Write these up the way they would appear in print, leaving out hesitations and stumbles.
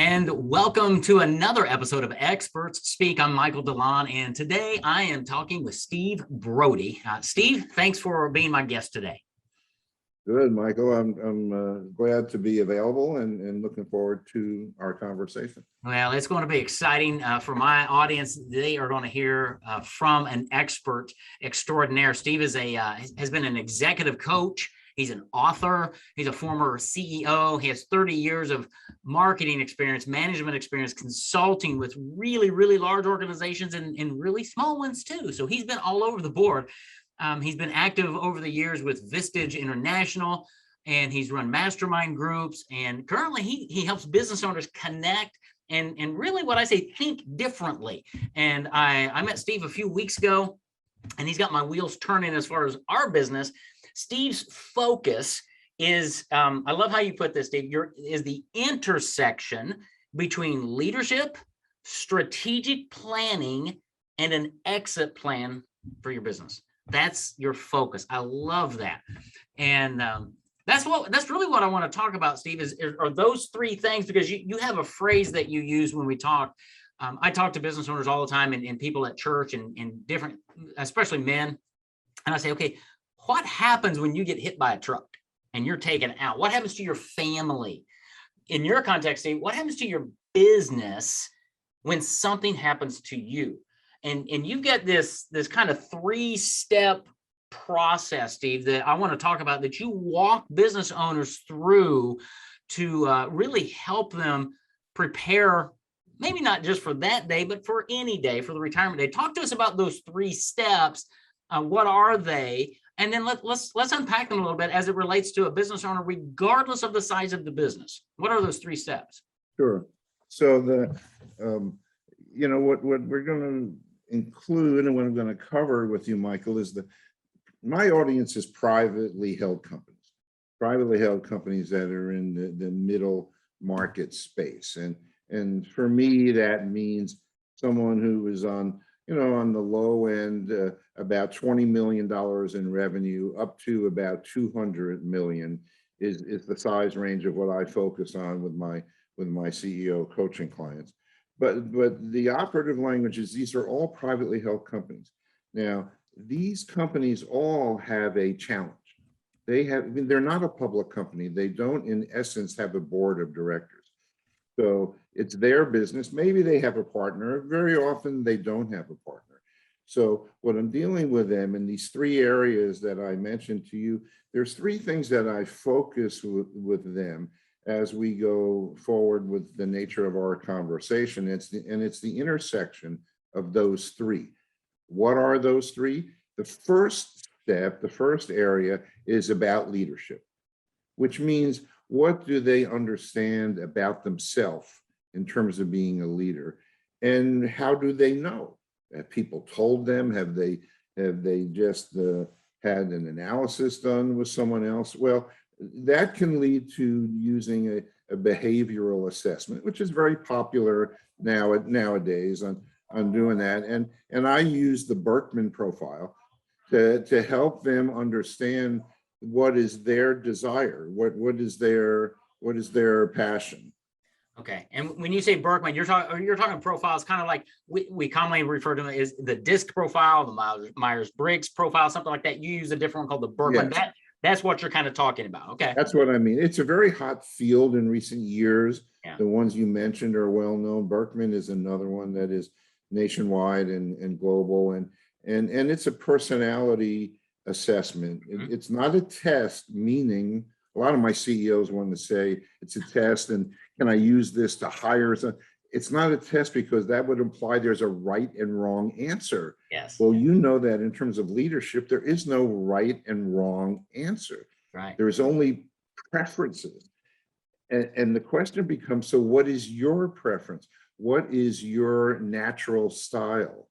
and welcome to another episode of Experts Speak. I'm Michael DeLon, and today I am talking with Steve Brody. Steve, thanks for being my guest today. Good, Michael. I'm glad to be available and looking forward to our conversation. Well, it's going to be exciting for my audience. They are going to hear from an expert extraordinaire. Steve is has been an executive coach. He's an author. He's a former CEO. He has 30 years of marketing experience, management experience, consulting with really, really large organizations and really small ones too. So he's been all over the board. He's been active over the years with Vistage International, and he's run mastermind groups. And currently he helps business owners connect and really what I say, think differently. And I met Steve a few weeks ago, and he's got my wheels turning as far as our business. Steve's focus is, I love how you put this, Steve, is the intersection between leadership, strategic planning, and an exit plan for your business. That's your focus. I love that. And that's really what I want to talk about, Steve, are those three things, because you have a phrase that you use when we talk. I talk to business owners all the time and people at church and different, especially men. And I say, okay, what happens when you get hit by a truck and you're taken out? What happens to your family? In your context, Steve, what happens to your business when something happens to you? And you've got this kind of 3-step process, Steve, that I want to talk about, that you walk business owners through to really help them prepare, maybe not just for that day, but for any day, for the retirement day. Talk to us about those 3 steps. What are they? And then let's unpack them a little bit as it relates to a business owner, regardless of the size of the business. What are those 3 steps? Sure. So what we're going to include and what I'm going to cover with you, Michael, is my audience is privately held companies that are in the middle market space. And for me, that means someone who is on the low end, about $20 million in revenue, up to about 200 million is the size range of what I focus on with my CEO coaching clients. But the operative language is these are all privately held companies. Now, these companies all have a challenge. They're not a public company. They don't, in essence, have a board of directors. So it's their business. Maybe they have a partner. Very often they don't have a partner. So what I'm dealing with them in these 3 areas that I mentioned to you, there's 3 things that I focus with them as we go forward with the nature of our conversation. It's the intersection of those 3. What are those 3? The first step, the first area is about leadership, which means what do they understand about themselves in terms of being a leader? And how do they know? Have people told them? Have they just had an analysis done with someone else? Well, that can lead to using a behavioral assessment, which is very popular nowadays on doing that. And I use the Berkman profile to help them understand what is their desire, what is their passion. Okay, and when you say Berkman, you're talking profiles, kind of like we commonly refer to it as the DISC profile, the Myers-Briggs profile, something like that. You use a different one called the Berkman. Yes. That's what you're kind of talking about. Okay, that's what I mean. It's a very hot field in recent years. Yeah. The ones you mentioned are well known. Berkman is another one that is nationwide and global, and it's a personality assessment. Mm-hmm. It's not a test, meaning a lot of my CEOs want to say it's a test and can I use this to hire? It's not a test because that would imply there's a right and wrong answer. Yes. Well, you know that in terms of leadership, there is no right and wrong answer. Right. There's only preferences. And the question becomes, so what is your preference? What is your natural style?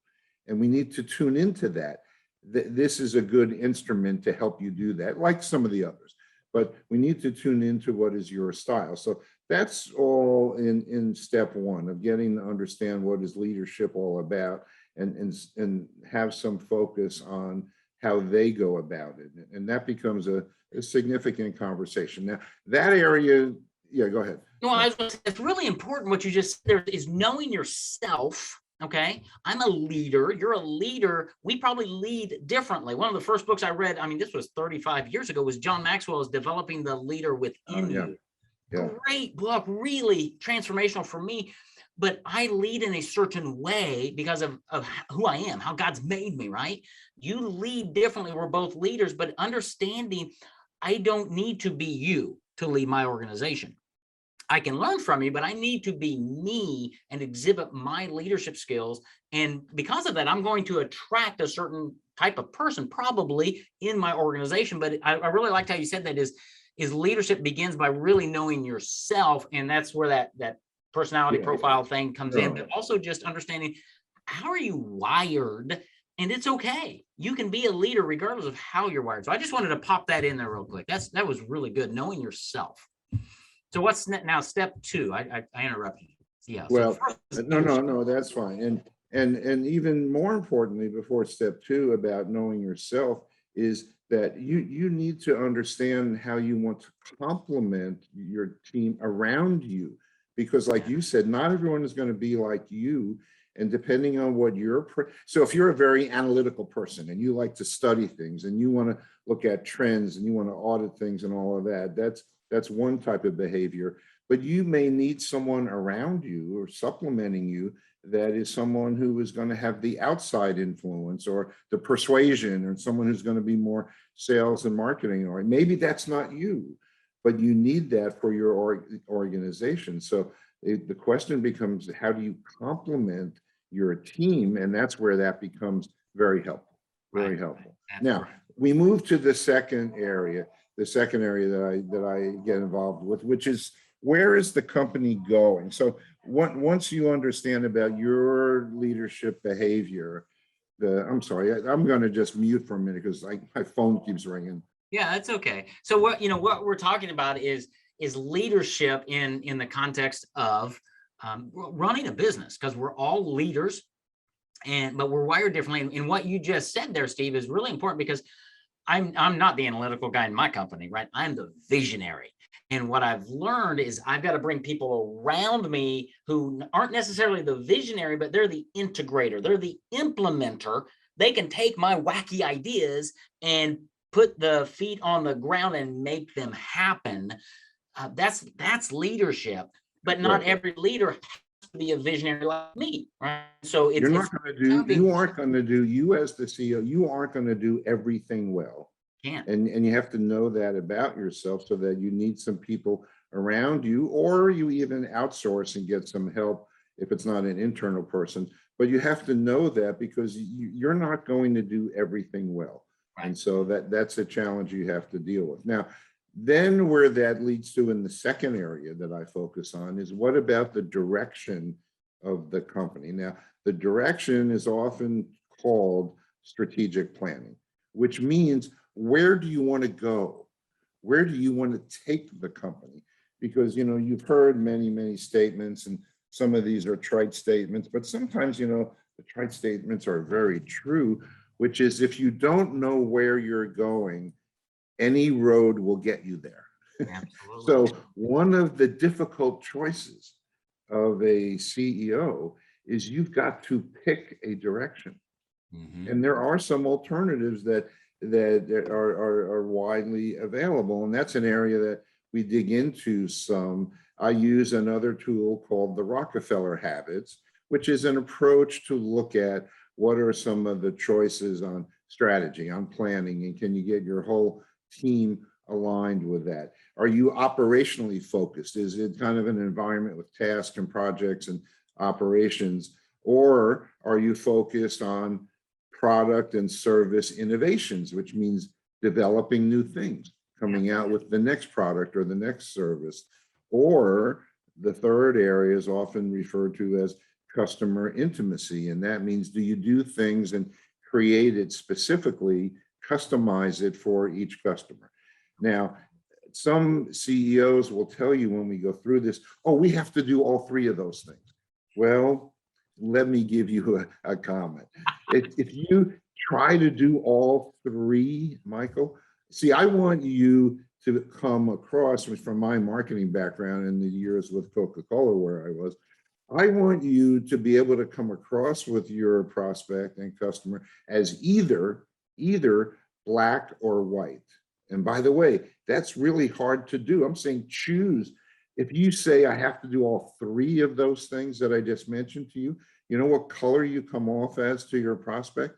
And we need to tune into that. This is a good instrument to help you do that, like some of the others. But we need to tune into what is your style. So that's all in step 1 of getting to understand what is leadership all about and have some focus on how they go about it. And that becomes a significant conversation. Now, that area Yeah, go ahead. No, it's really important what you just said there is knowing yourself. Okay. I'm a leader. You're a leader. We probably lead differently. One of the first books I read, I mean, this was 35 years ago, was John Maxwell's Developing the Leader Within Yeah, You. yeah, Great book, really transformational for me. But I lead in a certain way because of who I am, how God's made me, right? You lead differently. We're both leaders, but understanding I don't need to be you to lead my organization. I can learn from you, but I need to be me and exhibit my leadership skills. And because of that, I'm going to attract a certain type of person probably in my organization. But I really liked how you said that is leadership begins by really knowing yourself. And that's where that personality yeah. profile thing comes in, No. but also just understanding how are you wired. And it's okay. You can be a leader regardless of how you're wired. So I just wanted to pop that in there real quick. That was really good, knowing yourself. So what's now step two? I interrupted you. Yeah. So Well, first is no, that's fine. And even more importantly, before step two about knowing yourself is that you need to understand how you want to complement your team around you. Because like you said, not everyone is going to be like you. And depending on what so if you're a very analytical person and you like to study things and you want to look at trends and you want to audit things and all of that, that's one type of behavior. But you may need someone around you or supplementing you that is someone who is going to have the outside influence or the persuasion, or someone who's going to be more sales and marketing, or maybe that's not you, but you need that for your organization. So the question becomes, how do you complement your team? And that's where that becomes very helpful, very right. helpful. That's Now, right. we move to the second area that I get involved with, which is, where is the company going? So once you understand about your leadership behavior, I'm sorry, I'm going to just mute for a minute because my phone keeps ringing. Yeah, that's okay. So what we're talking about is leadership in the context of running a business, because we're all leaders, but we're wired differently. And what you just said there, Steve, is really important, because I'm not the analytical guy in my company, right? I'm the visionary. And what I've learned is I've got to bring people around me who aren't necessarily the visionary, but they're the integrator. They're the implementer. They can take my wacky ideas and put the feet on the ground and make them happen. That's leadership. But not Right. every leader has to be a visionary like me, right? So You're it's not going to do, you aren't going to do, you as the CEO, you aren't going to do everything well. can't. And you have to know that about yourself, so that you need some people around you, or you even outsource and get some help if it's not an internal person. But you have to know that, because you're not going to do everything well. Right. And so that's a challenge you have to deal with. Now, then where that leads to, in the second area that I focus on, is what about the direction of the company? Now, the direction is often called strategic planning, which means, where do you want to go? Where do you want to take the company? Because, you've heard many statements, and some of these are trite statements, but sometimes, the trite statements are very true, which is, if you don't know where you're going, any road will get you there. Absolutely. So one of the difficult choices of a CEO is, you've got to pick a direction. Mm-hmm. And there are some alternatives that are widely available, and that's an area that we dig into some. I use another tool called the Rockefeller Habits, which is an approach to look at what are some of the choices on strategy, on planning, and can you get your whole team aligned with that? Are you operationally focused? Is it kind of an environment with tasks and projects and operations? Or are you focused on product and service innovations, which means developing new things, coming out with the next product or the next service? Or the third area is often referred to as customer intimacy. And that means, do you do things and create it specifically, customize it for each customer? Now, some CEOs will tell you when we go through this, oh, we have to do all three of those things. Well, let me give you a comment. If you try to do all three, Michael, see, I want you to come across from my marketing background in the years with Coca-Cola where I want you to be able to come across with your prospect and customer as either black or white. And by the way, that's really hard to do. I'm saying choose. If you say I have to do all three of those things that I just mentioned to you, you know what color you come off as to your prospect?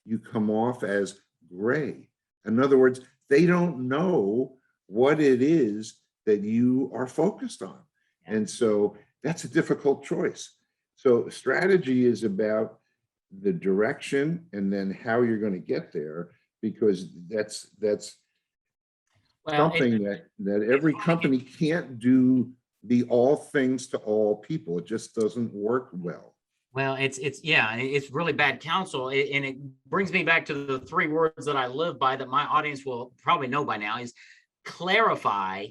You come off as gray. In other words, they don't know what it is that you are focused on. And so that's a difficult choice. So strategy is about the direction and then how you're going to get there, because that's Well, something that every company can't do, be all things to all people. It just doesn't work well. Well, yeah, it's really bad counsel. And it brings me back to the three words that I live by that my audience will probably know by now is clarify,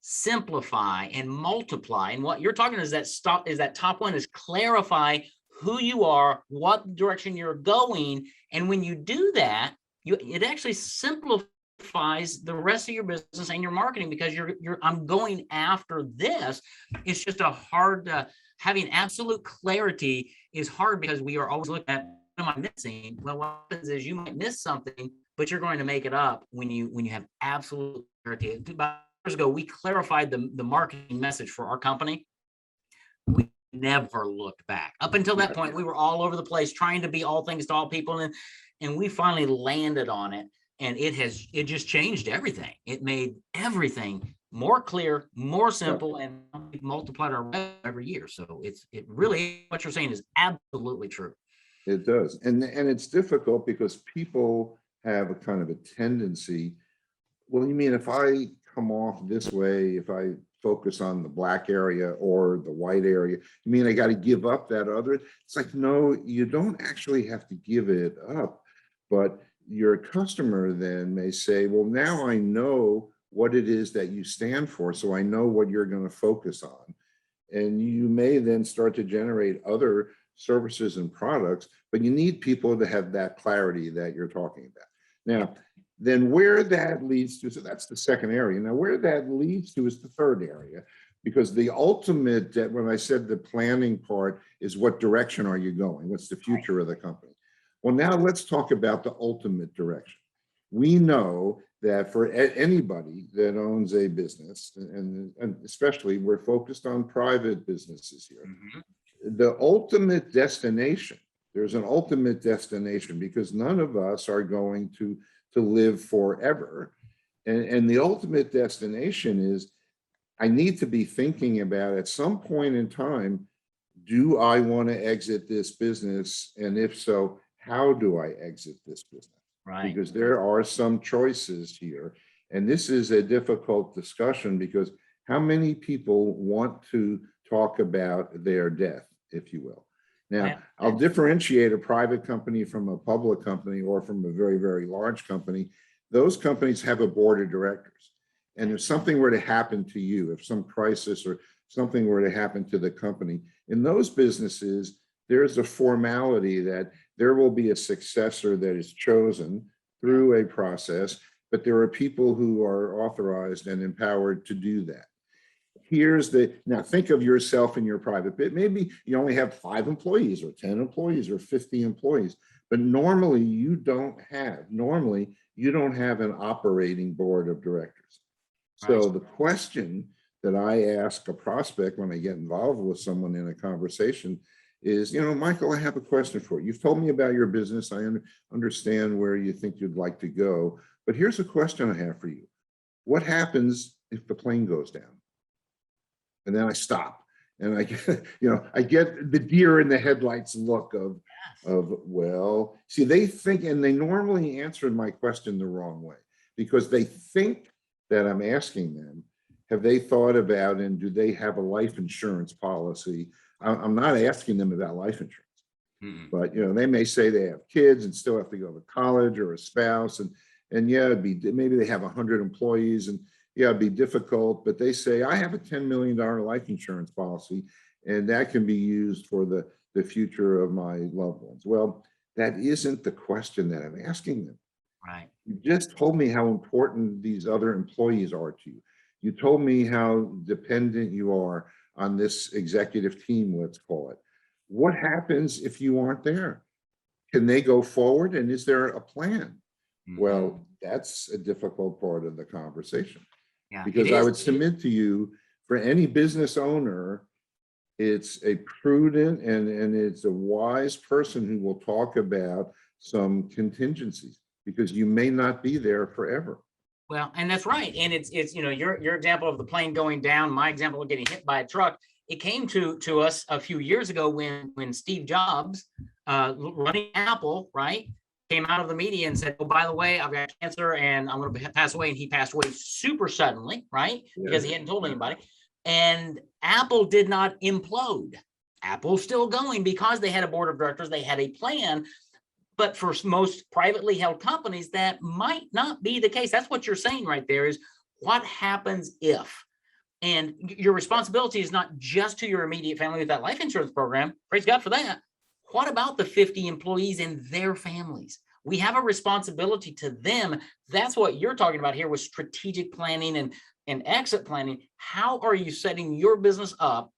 simplify, and multiply. And what you're talking is that top one is clarify who you are, what direction you're going. And when you do that, it actually simplifies the rest of your business and your marketing, because I'm going after this. It's just a hard having absolute clarity is hard, because we are always looking at, what am I missing? Well, what happens is you might miss something, but you're going to make it up when you have absolute clarity. About years ago, we clarified the marketing message for our company. We never looked back. Up until that point, we were all over the place trying to be all things to all people, and we finally landed on it, and it just changed everything. It made everything more clear, more simple, and we've multiplied our revenue every year. So it really, what you're saying is absolutely true. It does. And it's difficult because people have a kind of a tendency, well, you mean if I come off this way, if I focus on the black area or the white area, you mean I got to give up that other? It's like, no, you don't actually have to give it up. But your customer then may say, well, now I know what it is that you stand for, so I know what you're going to focus on. And you may then start to generate other services and products, but you need people to have that clarity that you're talking about. Now, then where that leads to, so that's the second area. Now, where that leads to is the third area, because the ultimate, when I said the planning part is what direction are you going? What's the future of the company? Well, now let's talk about the ultimate direction. We know that for anybody that owns a business, and especially we're focused on private businesses here, the ultimate destination, there's an ultimate destination, because none of us are going to live forever. And the ultimate destination is, I need to be thinking about at some point in time, do I want to exit this business? And if so, how do I exit this business? Right. Because there are some choices here. And this is a difficult discussion, because how many people want to talk about their death, if you will? Now, I'll differentiate a private company from a public company or from a very, very large company. Those companies have a board of directors. And if something were to happen to you, if some crisis or something were to happen to the company, in those businesses, there's a formality that there will be a successor that is chosen through a process, but there are people who are authorized and empowered to do that. Now think of yourself in your private bit. Maybe you only have 5 employees or 10 employees or 50 employees, but normally you don't have an operating board of directors. So the question that I ask a prospect when I get involved with someone in a conversation is, Michael, I have a question for you. You've told me about your business. I understand where you think you'd like to go, but here's a question I have for you. What happens if the plane goes down? And then I stop and I get the deer in the headlights look of, well, see, they think, and they normally answered my question the wrong way, because they think that I'm asking them, have they thought about, and do they have a life insurance policy? I'm not asking them about life insurance, but they may say they have kids and still have to go to college, or a spouse, and yeah, maybe they have 100 employees, and yeah, it'd be difficult, but they say, I have a $10 million life insurance policy, and that can be used for the future of my loved ones. Well, that isn't the question that I'm asking them. Right. You just told me how important these other employees are to you. You told me how dependent you are on this executive team, let's call it. What happens if you aren't there? Can they go forward? And is there a plan? Well, that's a difficult part of the conversation, Yeah, it because I is. would submit to you, for any business owner, it's a prudent and it's a wise person who will talk about some contingencies, because you may not be there forever. Well, and that's right. And it's your example of the plane going down, my example of getting hit by a truck. It came to us a few years ago when Steve Jobs, running Apple, right, came out of the media and said, "Oh, by the way, I've got cancer and I'm going to pass away." And he passed away super suddenly, right, because he hadn't told anybody. And Apple did not implode. Apple's still going because they had a board of directors. They had a plan. But for most privately held companies, that might not be the case. That's what you're saying right there, is what happens if? And your responsibility is not just to your immediate family with that life insurance program. Praise God for that. What about the 50 employees and their families? We have a responsibility to them. That's what you're talking about here with strategic planning and exit planning. How are you setting your business up,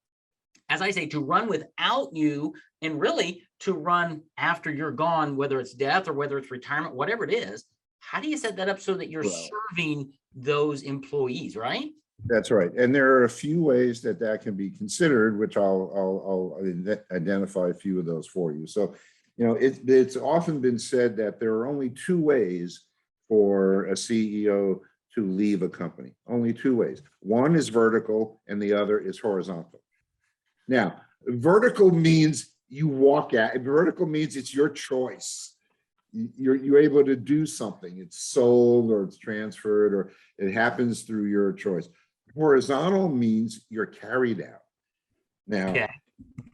as I say, to run without you, and really to run after you're gone, whether it's death or whether it's retirement, whatever it is? How do you set that up so that you're serving those employees, right? That's right. And there are a few ways that that can be considered, which I'll identify a few of those for you. So, it's often been said that there are only two ways for a CEO to leave a company. Only two ways. One is vertical and the other is horizontal. Now, vertical means you walk out. Vertical means it's your choice. You're able to do something. It's sold or it's transferred or it happens through your choice. Horizontal means you're carried out. Now,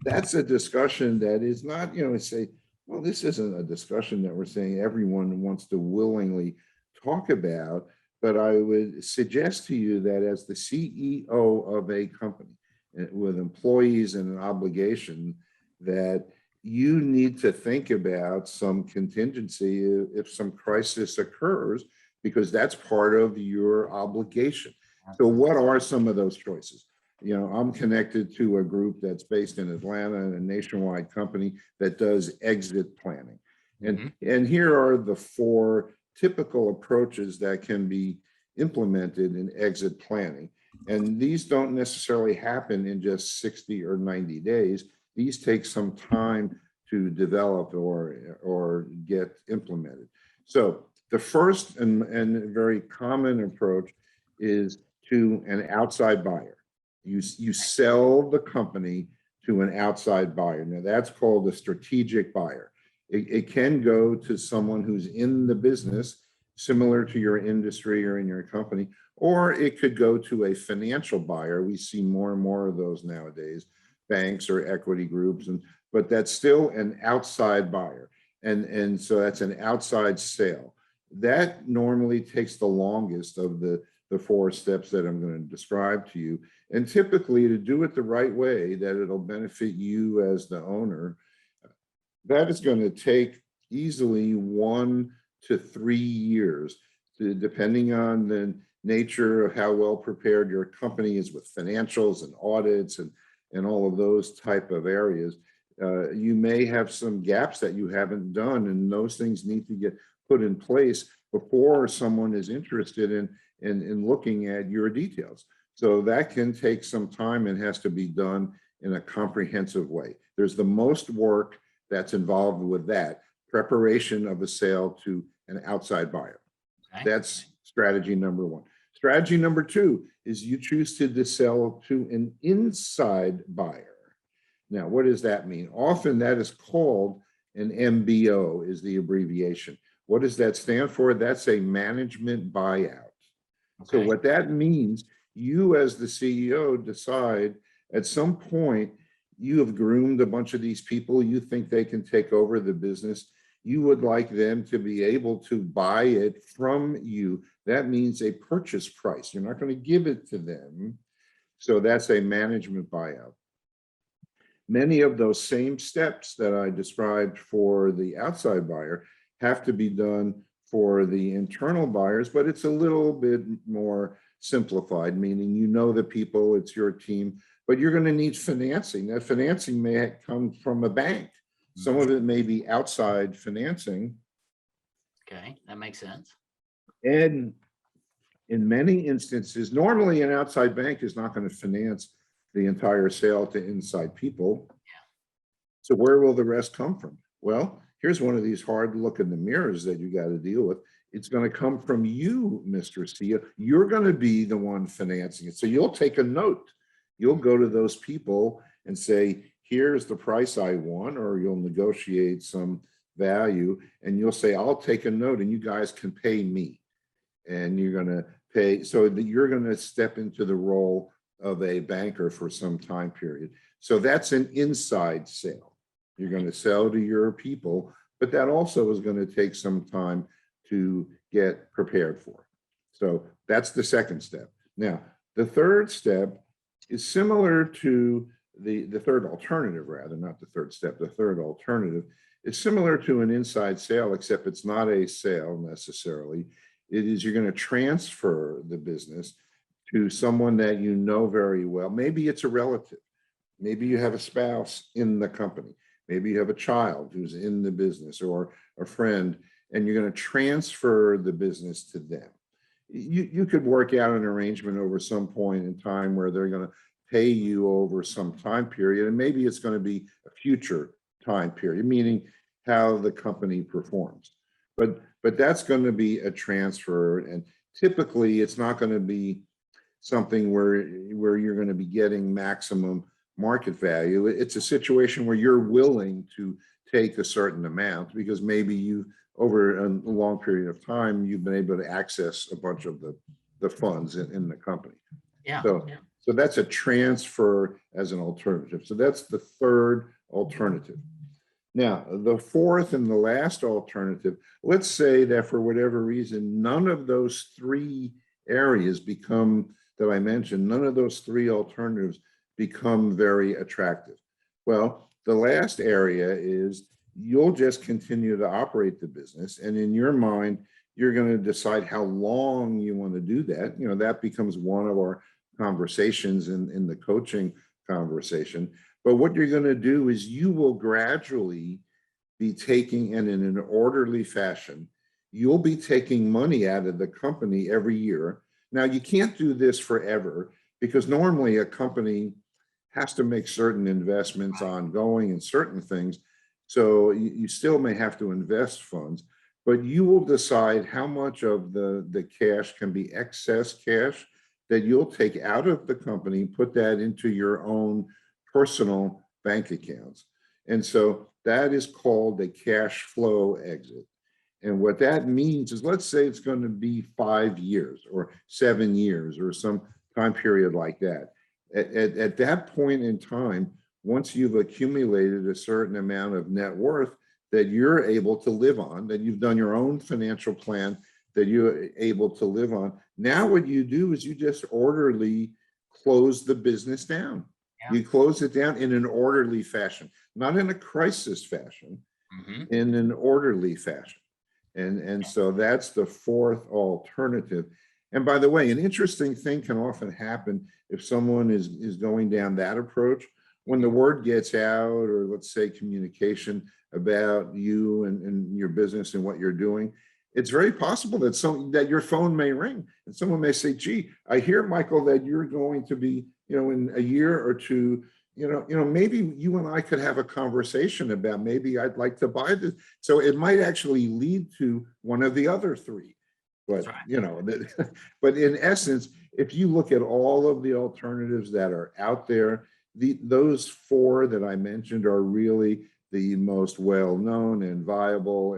that's a discussion that is not, say, well, this isn't a discussion that we're saying everyone wants to willingly talk about, but I would suggest to you that as the CEO of a company with employees and an obligation, that you need to think about some contingency if some crisis occurs, because that's part of your obligation. So what are some of those choices? I'm connected to a group that's based in Atlanta, a nationwide company that does exit planning. And here are the four typical approaches that can be implemented in exit planning. And these don't necessarily happen in just 60 or 90 days. These take some time to develop or get implemented. So the first and very common approach is to an outside buyer. You sell the company to an outside buyer. Now that's called a strategic buyer. It can go to someone who's in the business, similar to your industry or in your company, or it could go to a financial buyer. We see more and more of those nowadays, banks or equity groups, but that's still an outside buyer. And so that's an outside sale. That normally takes the longest of the four steps that I'm going to describe to you. And typically, to do it the right way, that it'll benefit you as the owner, that is going to take easily 1 to 3 years, depending on the nature of how well prepared your company is with financials and audits and all of those type of areas. You may have some gaps that you haven't done, and those things need to get put in place before someone is interested in looking at your details. So that can take some time and has to be done in a comprehensive way. There's the most work that's involved with that preparation of a sale to an outside buyer. Okay. That's strategy number one. Strategy number two is you choose to sell to an inside buyer. Now, what does that mean? Often that is called an MBO, is the abbreviation. What does that stand for? That's a management buyout. Okay. So what that means, you as the CEO decide at some point you have groomed a bunch of these people, you think they can take over the business. You would like them to be able to buy it from you. That means a purchase price. You're not going to give it to them. So that's a management buyout. Many of those same steps that I described for the outside buyer have to be done for the internal buyers, but it's a little bit more simplified, meaning you know the people, it's your team, but you're going to need financing. That financing may come from a bank. Some of it may be outside financing. Okay, that makes sense. And in many instances, normally an outside bank is not going to finance the entire sale to inside people. So where will the rest come from? Well, here's one of these hard look in the mirrors that you got to deal with. It's going to come from you, Mr. CEO. You're going to be the one financing it. So you'll take a note. You'll go to those people and say, here's the price I want, or you'll negotiate some value and you'll say, I'll take a note and you guys can pay me. And you're going to pay, so that you're going to step into the role of a banker for some time period. So that's an inside sale. You're going to sell to your people, but that also is going to take some time to get prepared for. So that's the second step. Now, the third step is similar to the third alternative, rather, not the third step. The third alternative is similar to an inside sale, except it's not a sale necessarily. It is you're going to transfer the business to someone that you know very well. Maybe it's a relative. Maybe you have a spouse in the company. Maybe you have a child who's in the business or a friend, and you're going to transfer the business to them. You could work out an arrangement over some point in time where they're going to pay you over some time period, and maybe it's going to be a future time period, meaning how the company performs. But that's going to be a transfer, and typically it's not going to be something where you're going to be getting maximum market value. It's a situation where you're willing to take a certain amount because maybe you, over a long period of time, you've been able to access a bunch of the funds in the company. Yeah. So that's a transfer as an alternative. So that's the third alternative. Now, the fourth and the last alternative, let's say that for whatever reason, none of those three areas become, that I mentioned, none of those three alternatives become very attractive. Well, the last area is you'll just continue to operate the business. And in your mind, you're going to decide how long you want to do that. You know, that becomes one of our conversations in the coaching conversation. But what you're going to do is you will gradually be taking, and in an orderly fashion, you'll be taking money out of the company every year. Now, you can't do this forever because normally a company has to make certain investments ongoing in certain things. So you still may have to invest funds, but you will decide how much of the cash can be excess cash that you'll take out of the company, put that into your own personal bank accounts. And so that is called a cash flow exit. And what that means is, let's say it's going to be 5 years or 7 years or some time period like that. At that point in time, once you've accumulated a certain amount of net worth that you're able to live on, that you've done your own financial plan that you're able to live on, now what you do is you just orderly close the business down. Yeah. You close it down in an orderly fashion, not in a crisis fashion, in an orderly fashion. And so that's the fourth alternative. And by the way, an interesting thing can often happen if someone is going down that approach. When the word gets out, or let's say communication about you and your business and what you're doing, it's very possible that your phone may ring and someone may say, gee, I hear, Michael, that you're going to be, in a year or two, maybe you and I could have a conversation about, maybe I'd like to buy this. So it might actually lead to one of the other three. But, right. But in essence, if you look at all of the alternatives that are out there, those four that I mentioned are really the most well-known and viable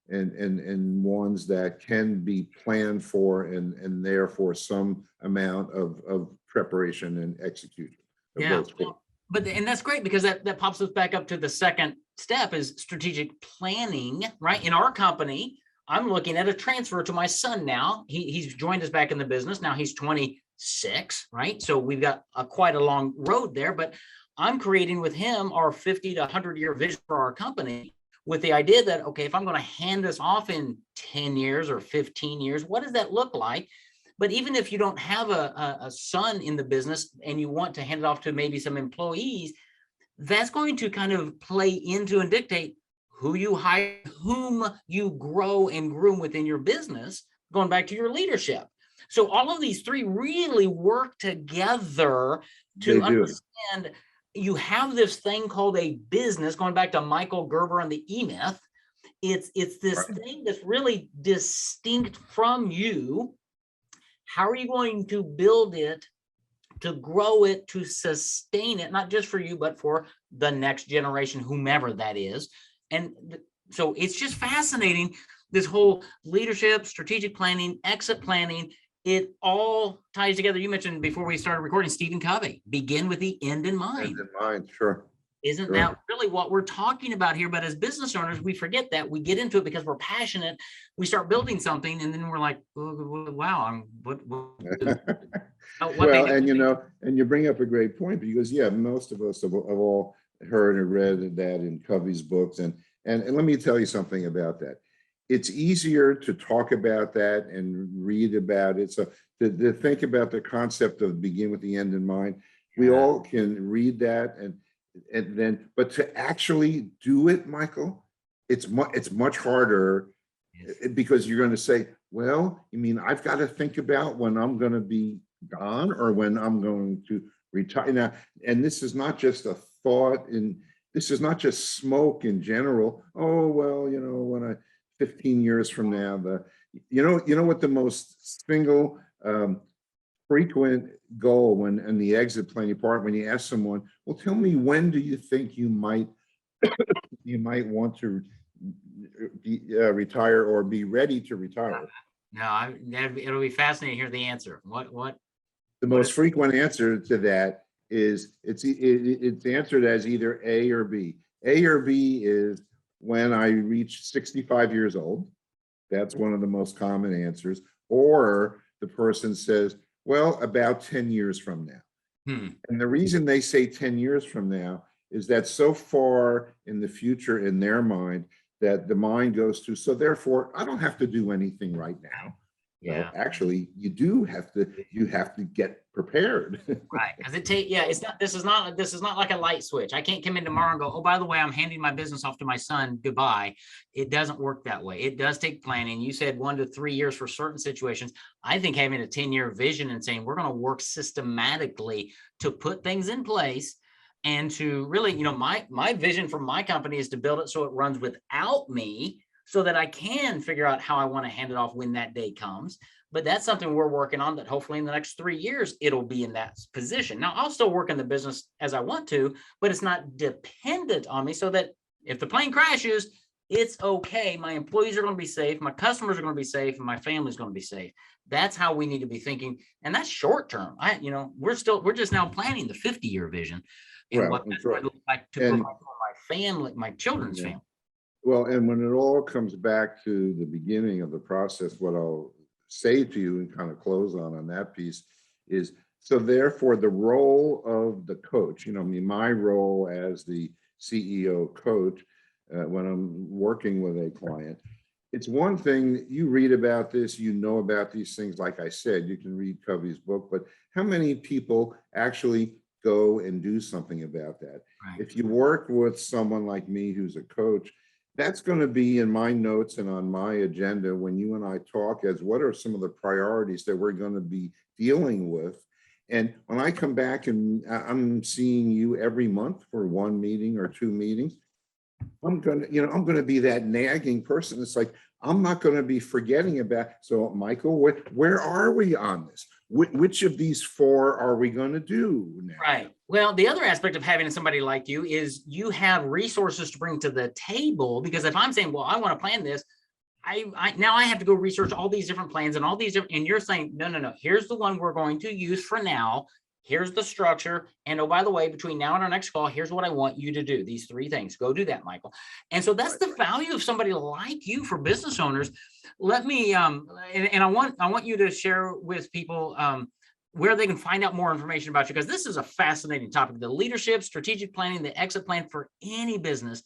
and ones that can be planned for and therefore some amount of preparation and execution. Yeah. And that's great, because that pops us back up to the second step, is strategic planning, right? In our company, I'm looking at a transfer to my son now. He's joined us back in the business. Now he's 26, right? So we've got quite a long road there, but I'm creating with him our 50 to 100 year vision for our company. with the idea that, okay, if I'm going to hand this off in 10 years or 15 years, what does that look like? But even if you don't have a son in the business and you want to hand it off to maybe some employees, that's going to kind of play into and dictate who you hire, whom you grow and groom within your business, going back to your leadership. So all of these three really work together to understand you have this thing called a business, going back to Michael Gerber and the E-Myth. It's this thing that's really distinct from you. How are you going to build it, to grow it, to sustain it, not just for you, but for the next generation, whomever that is? And so it's just fascinating, this whole leadership, strategic planning, exit planning, it all ties together. You mentioned before we started recording, Stephen Covey, begin with the end in mind. End in mind, sure. Isn't that really what we're talking about here? But as business owners, we forget that. We get into it because we're passionate. We start building something, and then we're like, oh, wow, well, and and you bring up a great point, because most of us have all heard and read that in Covey's books, and let me tell you something about that. It's easier to talk about that and read about it. So to think about the concept of begin with the end in mind, we all can read that and then, but to actually do it, Michael, it's much harder, because you're going to say, well, you mean I've got to think about when I'm going to be gone or when I'm going to retire now. And this is not just a thought, this is not just smoke in general. Oh, well, when 15 years from now, you know what the most single frequent goal in the exit planning part, when you ask someone, well, tell me, when do you think you might want to retire or be ready to retire? No, it'll be fascinating to hear the answer. What the most frequent answer to that is it's answered as either A or B. A or B is when I reach 65 years old. That's one of the most common answers. Or the person says, well, about 10 years from now. And the reason they say 10 years from now is that so far in the future in their mind that the mind goes to, so therefore I don't have to do anything right now. Well, actually, you have to get prepared. Right, because this is not like a light switch. I can't come in tomorrow and go, oh, by the way, I'm handing my business off to my son, goodbye. It doesn't work that way. It does take planning. You said 1 to 3 years for certain situations. I think having a 10-year vision and saying we're going to work systematically to put things in place, and to really, my vision for my company is to build it so it runs without me, so that I can figure out how I want to hand it off when that day comes. But that's something we're working on, that hopefully in the next 3 years, it'll be in that position. Now, I'll still work in the business as I want to, but it's not dependent on me, so that if the plane crashes, it's okay. My employees are going to be safe. My customers are going to be safe, and my family's going to be safe. That's how we need to be thinking. And that's short term. We're just now planning the 50-year vision and what that's going to look like to provide for my family, my children's family. Well, and when it all comes back to the beginning of the process, what I'll say to you and kind of close on that piece is, so therefore the role of the coach, my role as the CEO coach, when I'm working with a client, it's one thing that you read about this, about these things. Like I said, you can read Covey's book, but how many people actually go and do something about that? Right. If you work with someone like me who's a coach, that's going to be in my notes and on my agenda when you and I talk, as what are some of the priorities that we're going to be dealing with. And when I come back and I'm seeing you every month for 1 meeting or 2 meetings, I'm going to be that nagging person. It's like, I'm not going to be forgetting about. So Michael, where are we on this? Which of these 4 are we going to do now? Right. Well, the other aspect of having somebody like you is you have resources to bring to the table, because if I'm saying, well, I want to plan this, now I have to go research all these different plans and all these different, and you're saying, no, here's the one we're going to use for now. Here's the structure. And oh, by the way, between now and our next call, here's what I want you to do. These 3 things. Go do that, Michael. And so that's the value of somebody like you for business owners. Let me, and I want you to share with people where they can find out more information about you, because this is a fascinating topic. The leadership, strategic planning, the exit plan for any business.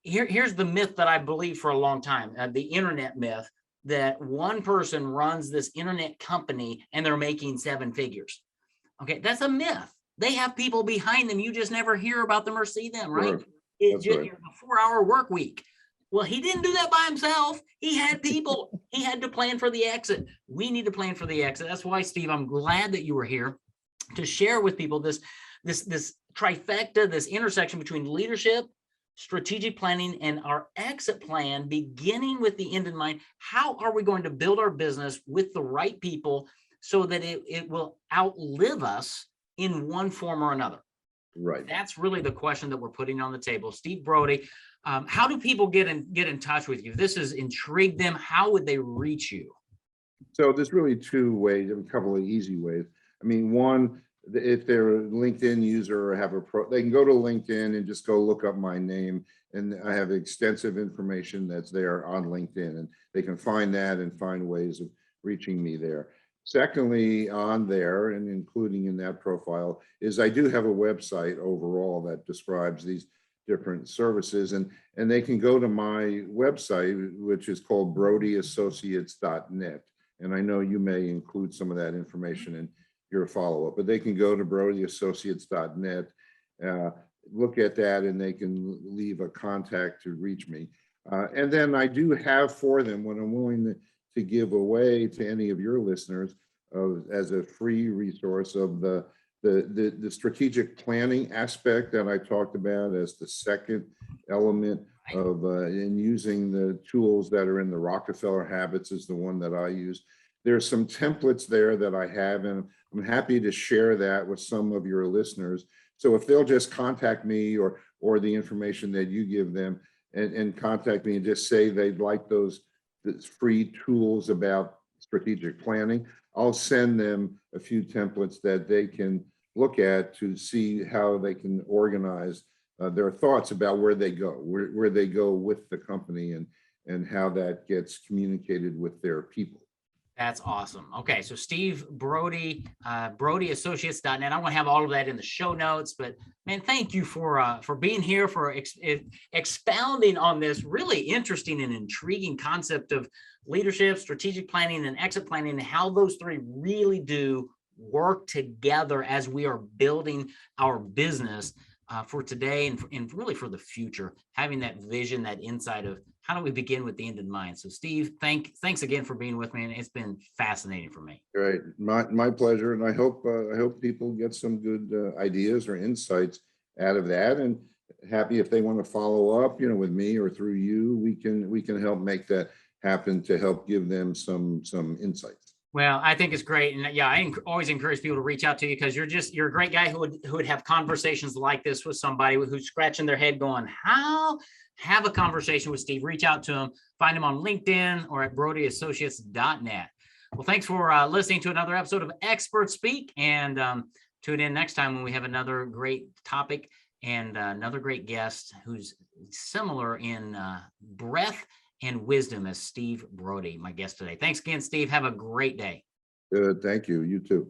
here's the myth that I believe for a long time, the internet myth, that one person runs this internet company and they're making 7 figures. Okay, that's a myth. They have people behind them. You just never hear about them or see them, right? Sure. It That's just right. a 4-hour work week. Well, he didn't do that by himself. He had people. He had to plan for the exit. We need to plan for the exit. That's why, Steve, I'm glad that you were here to share with people this trifecta, this intersection between leadership, strategic planning, and our exit plan, beginning with the end in mind. How are we going to build our business with the right people so that it will outlive us in one form or another? Right. That's really the question that we're putting on the table. Steve Brody, how do people get in touch with you? If this has intrigued them, how would they reach you? So there's really 2 ways, a couple of easy ways. I mean, one, if they're a LinkedIn user or have they can go to LinkedIn and just go look up my name. And I have extensive information that's there on LinkedIn, and they can find that and find ways of reaching me there. Secondly, on there, and including in that profile, is I do have a website overall that describes these different services, and they can go to my website, which is called BrodyAssociates.net. And I know you may include some of that information in your follow-up, but they can go to BrodyAssociates.net, look at that, and they can leave a contact to reach me. And then I do have for them, when I'm willing to give away to any of your listeners as a free resource, of the strategic planning aspect that I talked about as the second element of in using the tools that are in the Rockefeller Habits is the one that I use. There's some templates there that I have, and I'm happy to share that with some of your listeners. So if they'll just contact me or the information that you give them, and contact me and just say they'd like those free tools about strategic planning, I'll send them a few templates that they can look at to see how they can organize their thoughts about where they go with the company, and how that gets communicated with their people. That's awesome. Okay, so Steve Brody, BrodyAssociates.net. I'm going to have all of that in the show notes. But man, thank you for being here, for expounding on this really interesting and intriguing concept of leadership, strategic planning, and exit planning, and how those 3 really do work together as we are building our business for today and really for the future. Having that vision, that insight of how do we begin with the end in mind. So Steve, thanks again for being with me, and it's been fascinating for me. Great, my pleasure, and I hope people get some good ideas or insights out of that, and happy if they want to follow up, with me or through you, we can help make that happen to help give them some insights. Well, I think it's great. And yeah, I always encourage people to reach out to you, because you're a great guy who would have conversations like this with somebody who's scratching their head going, how? Have a conversation with Steve. Reach out to him. Find him on LinkedIn or at BrodyAssociates.net. Well, thanks for listening to another episode of Expert Speak, and tune in next time when we have another great topic and another great guest who's similar in breadth and wisdom as Steve Brody, my guest today. Thanks again, Steve. Have a great day. Good. Thank you. You too.